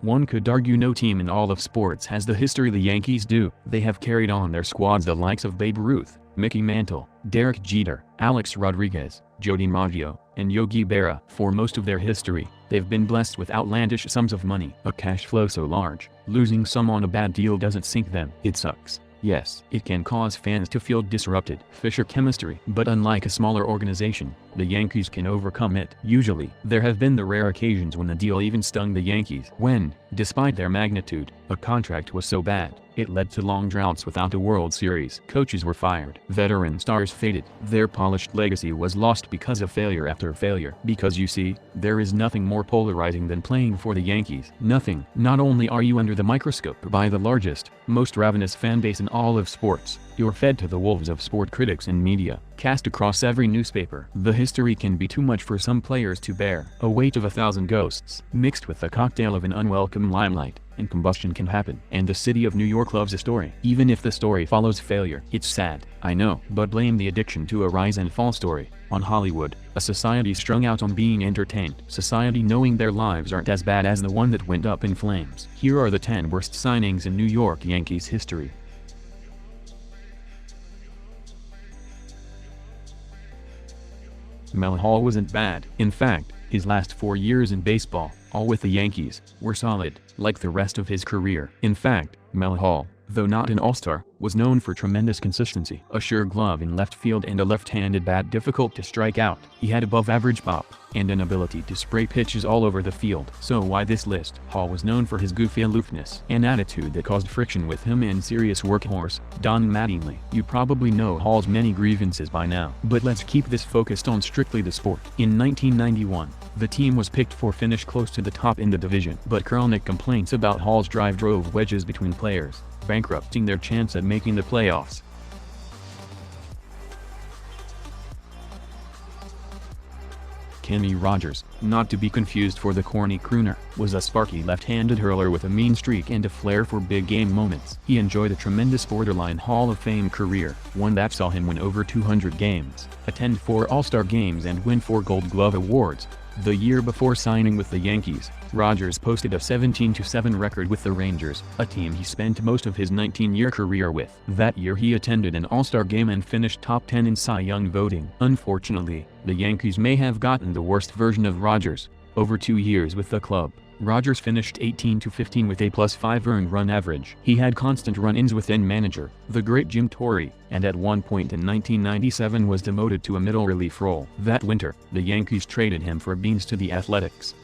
One could argue no team in all of sports has the history the Yankees do. They have carried on their squads the likes of Babe Ruth, Mickey Mantle, Derek Jeter, Alex Rodriguez, Joe DiMaggio, and Yogi Berra. For most of their history, they've been blessed with outlandish sums of money. A cash flow so large, losing some on a bad deal doesn't sink them. It sucks. Yes, it can cause fans to feel disrupted. Fisher chemistry. But unlike a smaller organization, the Yankees can overcome it. Usually, there have been the rare occasions when the deal even stung the Yankees. When, despite their magnitude, a contract was so bad, it led to long droughts without a World Series. Coaches were fired. Veteran stars faded. Their polished legacy was lost because of failure after failure. Because you see, there is nothing more polarizing than playing for the Yankees. Nothing. Not only are you under the microscope by the largest, most ravenous fan base in all of sports, you're fed to the wolves of sport critics and media, cast across every newspaper. The history can be too much for some players to bear. A weight of 1,000 ghosts, mixed with the cocktail of an unwelcome limelight, and combustion can happen. And the city of New York loves a story. Even if the story follows failure. It's sad, I know, but blame the addiction to a rise and fall story on Hollywood, a society strung out on being entertained. Society knowing their lives aren't as bad as the one that went up in flames. Here are the 10 worst signings in New York Yankees history. Mel Hall wasn't bad. In fact, his last 4 years in baseball, all with the Yankees, were solid, like the rest of his career. In fact, Mel Hall, though not an all-star, was known for tremendous consistency. A sure glove in left field and a left-handed bat difficult to strike out. He had above-average pop, and an ability to spray pitches all over the field. So why this list? Hall was known for his goofy aloofness, an attitude that caused friction with him and serious workhorse, Don Mattingly. You probably know Hall's many grievances by now, but let's keep this focused on strictly the sport. In 1991, the team was picked for finish close to the top in the division, but chronic complaints about Hall's drive drove wedges between players, bankrupting their chance at making the playoffs. Kenny Rogers, not to be confused for the corny crooner, was a sparky left-handed hurler with a mean streak and a flair for big-game moments. He enjoyed a tremendous borderline Hall of Fame career, one that saw him win over 200 games, attend 4 All-Star games and win 4 Gold Glove awards. The year before signing with the Yankees, Rogers posted a 17-7 record with the Rangers, a team he spent most of his 19-year career with. That year he attended an All-Star game and finished top 10 in Cy Young voting. Unfortunately, the Yankees may have gotten the worst version of Rogers. Over 2 years with the club, Rogers finished 18-15 with a +5 earned run average. He had constant run-ins with then-manager, the great Jim Torre, and at one point in 1997 was demoted to a middle relief role. That winter, the Yankees traded him for Beans to the Athletics.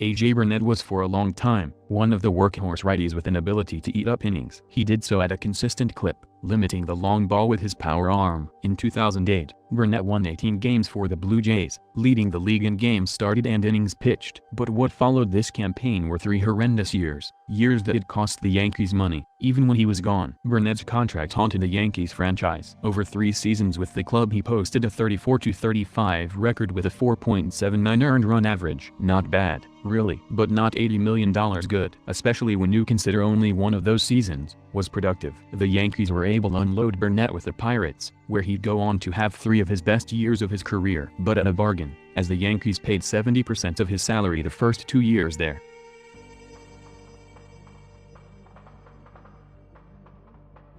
A.J. Burnett was for a long time one of the workhorse righties with an ability to eat up innings. He did so at a consistent clip, limiting the long ball with his power arm. In 2008, Burnett won 18 games for the Blue Jays, leading the league in games started and innings pitched. But what followed this campaign were 3 horrendous years that it cost the Yankees money, even when he was gone. Burnett's contract haunted the Yankees franchise. Over 3 seasons with the club he posted a 34-35 record with a 4.79 earned run average. Not bad, really, but not $80 million good, especially when you consider only one of those seasons was productive. The Yankees were able to unload Burnett with the Pirates, where he'd go on to have 3 of his best years of his career, but at a bargain, as the Yankees paid 70% of his salary the first 2 years there.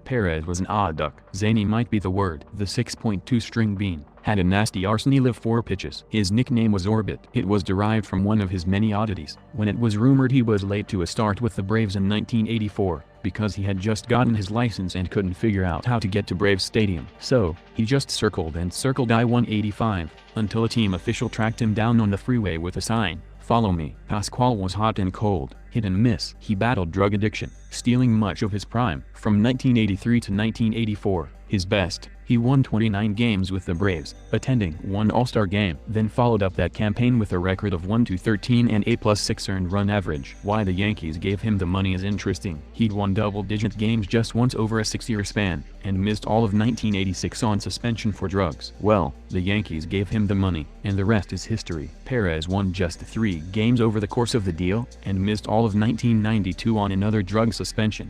Perez was an odd duck. Zany might be the word. The 6.2 string bean had a nasty arsenal of 4 pitches. His nickname was Orbit. It was derived from one of his many oddities. When it was rumored he was late to a start with the Braves in 1984, because he had just gotten his license and couldn't figure out how to get to Braves Stadium. So, he just circled and circled I-185, until a team official tracked him down on the freeway with a sign, "Follow me." Pasquale was hot and cold, hit and miss. He battled drug addiction, stealing much of his prime. From 1983 to 1984, his best, he won 29 games with the Braves, attending 1 All-Star game, then followed up that campaign with a record of 1-2-13 and a +6 earned run average. Why the Yankees gave him the money is interesting. He'd won double-digit games just once over a 6-year span, and missed all of 1986 on suspension for drugs. Well, the Yankees gave him the money, and the rest is history. Perez won just 3 games over the course of the deal, and missed all of 1992 on another drug suspension.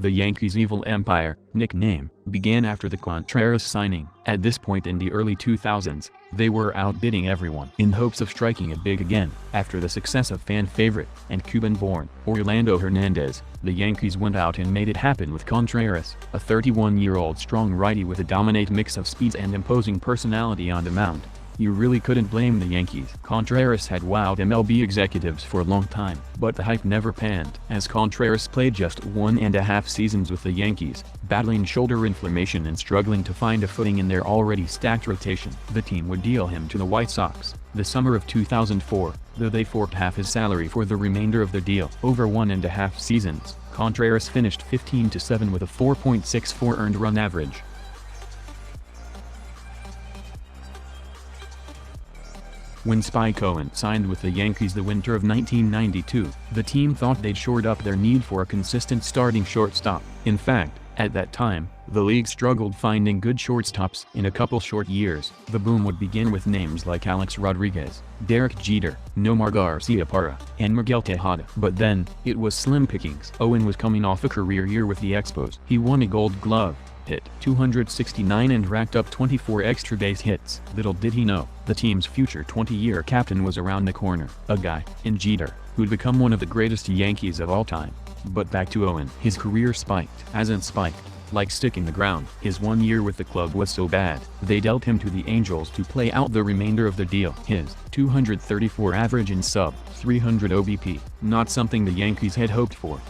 The Yankees' evil empire, nickname, began after the Contreras signing. At this point in the early 2000s, they were outbidding everyone in hopes of striking it big again. After the success of fan favorite and Cuban-born Orlando Hernandez, the Yankees went out and made it happen with Contreras, a 31-year-old strong righty with a dominant mix of speeds and imposing personality on the mound. You really couldn't blame the Yankees. Contreras had wowed MLB executives for a long time, but the hype never panned, as Contreras played just 1.5 seasons with the Yankees, battling shoulder inflammation and struggling to find a footing in their already stacked rotation. The team would deal him to the White Sox, the summer of 2004, though they forked half his salary for the remainder of the deal. Over 1.5 seasons, Contreras finished 15-7 with a 4.64 earned run average. When Spike Owen signed with the Yankees the winter of 1992, the team thought they'd shored up their need for a consistent starting shortstop. In fact, at that time, the league struggled finding good shortstops. In a couple short years, the boom would begin with names like Alex Rodriguez, Derek Jeter, Nomar Garciaparra, and Miguel Tejada. But then, it was slim pickings. Owen was coming off a career year with the Expos. He won a Gold Glove, hit .269 and racked up 24 extra base hits. Little did he know, the team's future 20-year captain was around the corner, a guy in Jeter, who'd become one of the greatest Yankees of all time. But back to Owen. His career spiked. As in spiked, like sticking the ground. His 1 year with the club was so bad, they dealt him to the Angels to play out the remainder of the deal. His .234 average and sub-300 OBP, not something the Yankees had hoped for.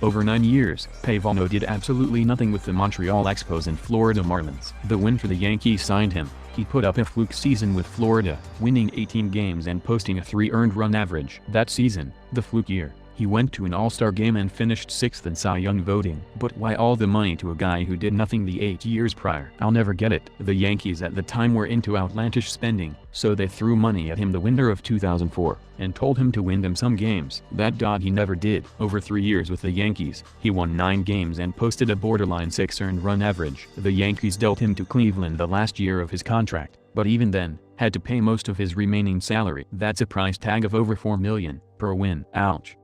Over 9 years, Pavano did absolutely nothing with the Montreal Expos and Florida Marlins. The winter the Yankees signed him, he put up a fluke season with Florida, winning 18 games and posting a 3 earned run average. That season, the fluke year, he went to an All-Star game and finished 6th in Cy Young voting. But why all the money to a guy who did nothing the 8 years prior? I'll never get it. The Yankees at the time were into outlandish spending, so they threw money at him the winter of 2004, and told him to win them some games. That he never did. Over 3 years with the Yankees, he won 9 games and posted a borderline 6 earned run average. The Yankees dealt him to Cleveland the last year of his contract, but even then, had to pay most of his remaining salary. That's a price tag of over $4 million per win. Ouch.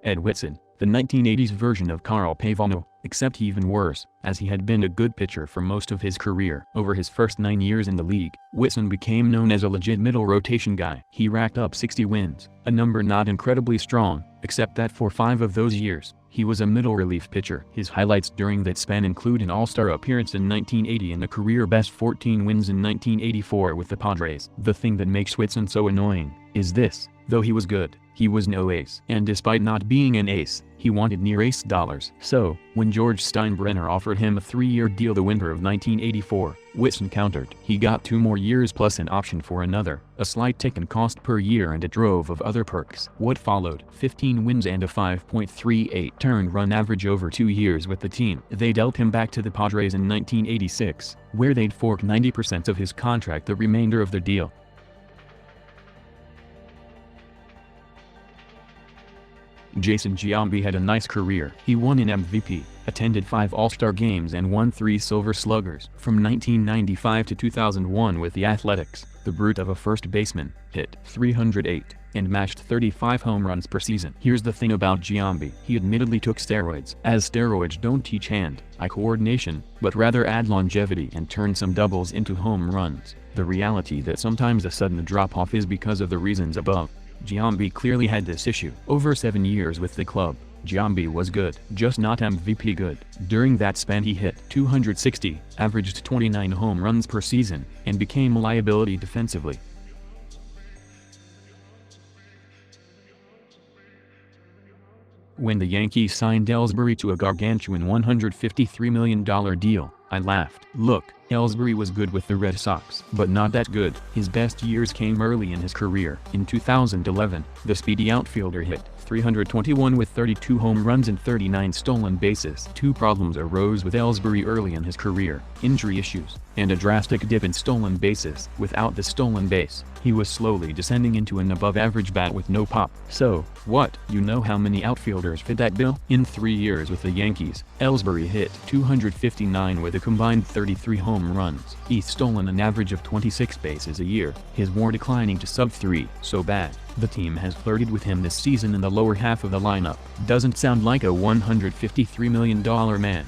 Ed Whitson, the 1980s version of Carl Pavano, except even worse, as he had been a good pitcher for most of his career. Over his first 9 years in the league, Whitson became known as a legit middle rotation guy. He racked up 60 wins, a number not incredibly strong, except that for 5 of those years, he was a middle relief pitcher. His highlights during that span include an All-Star appearance in 1980 and a career-best 14 wins in 1984 with the Padres. The thing that makes Whitson so annoying is this: though he was good, he was no ace. And despite not being an ace, he wanted near-ace dollars. So, when George Steinbrenner offered him a 3-year deal the winter of 1984, Whitson countered. He got 2 more years plus an option for another, a slight tick in cost per year and a drove of other perks. What followed? 15 wins and a 5.38 earned run average over 2 years with the team. They dealt him back to the Padres in 1986, where they'd fork 90% of his contract the remainder of the deal. Jason Giambi had a nice career. He won an MVP, attended 5 All-Star games and won 3 Silver Sluggers. From 1995 to 2001 with the Athletics, the brute of a first baseman, hit .308, and mashed 35 home runs per season. Here's the thing about Giambi: he admittedly took steroids, as steroids don't teach hand-eye coordination, but rather add longevity and turn some doubles into home runs. The reality that sometimes a sudden drop-off is because of the reasons above. Giambi clearly had this issue. Over 7 years with the club, Giambi was good, just not MVP good. During that span he hit .260, averaged 29 home runs per season, and became a liability defensively. When the Yankees signed Ellsbury to a gargantuan $153 million deal, I laughed. Look, Ellsbury was good with the Red Sox, but not that good. His best years came early in his career. In 2011, the speedy outfielder hit .321 with 32 home runs and 39 stolen bases. 2 problems arose with Ellsbury early in his career: injury issues, and a drastic dip in stolen bases. Without the stolen base, he was slowly descending into an above-average bat with no pop. So, What? You know how many outfielders fit that bill? In 3 years with the Yankees, Ellsbury hit .259 with a combined 33 home runs. He's stolen an average of 26 bases a year, his WAR declining to sub-3. So bad, the team has flirted with him this season in the lower half of the lineup. Doesn't sound like a $153 million man.